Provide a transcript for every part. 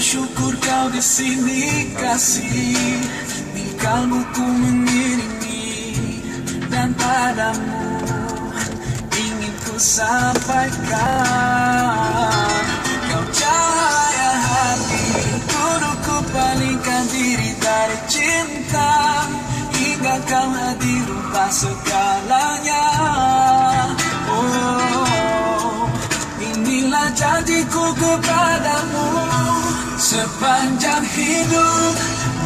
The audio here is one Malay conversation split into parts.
bersyukur kau di sini kasih, di kalbuku mengiringi, dan padamu ingin ku sampaikan. Kau cahaya hati, kudu ku palingkan diri dari cinta, hingga kau hadir lupa segalanya. Oh, inilah janjiku kepadamu, sepanjang hidup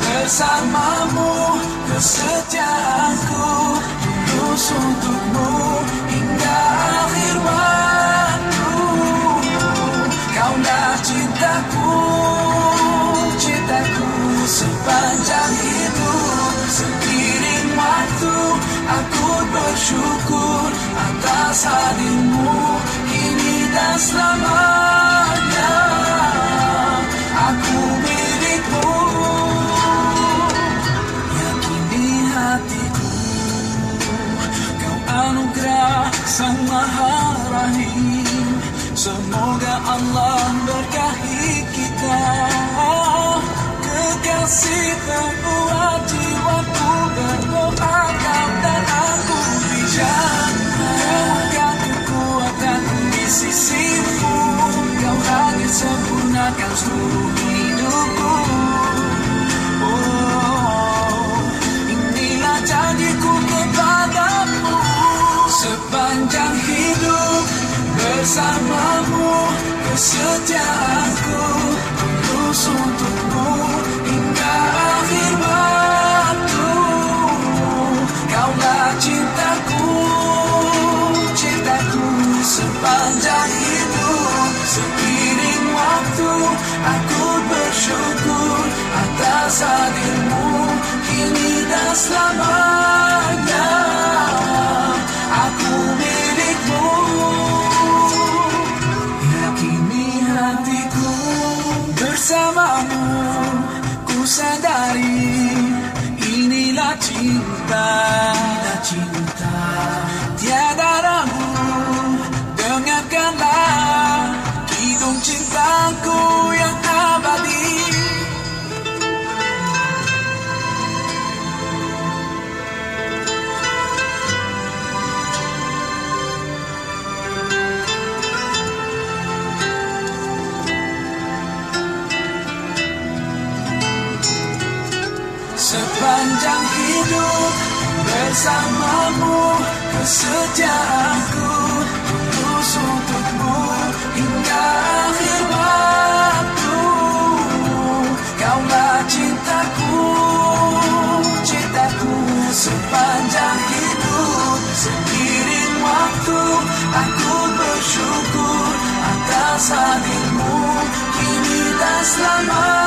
bersamamu, kesetiaanku tulus untukmu hingga akhir waktu. Kaulah cintaku, cintaku sepanjang hidup. Seiring waktu aku bersyukur atas hadirmu kini dan selamanya. Aku milikmu, yakini hatiku. Kau anugerah Sang Maha Rahim, semoga Allah berkahi kita. Kekasih terkuat jiwaku berdoa kau dan aku dijadikan kekuatanku di sisimu. Kau hadir sempurnakan seluruh hidupku. Oh, inilah janjiku kepadamu, sepanjang hidup bersamamu, kesetiaanku tulus untukmu hingga akhir waktu. Kaulah cintaku, cintaku sepanjang hidup. Seiring waktu aku bersyukur atas hadirmu kini dan selamanya. Aku milikmu, yakini hatiku. Bersamamu ku sadari inilah cinta, inilah cinta. Tiada ragu, dengarkanlah kidung cintaku yang abadi. Sepanjang hidup bersamamu, kesetiaanku tulus untukmu hingga akhir waktu. Kaulah cintaku, cintaku sepanjang hidup. Seiring waktu aku bersyukur atas hadirmu kini dan selamanya.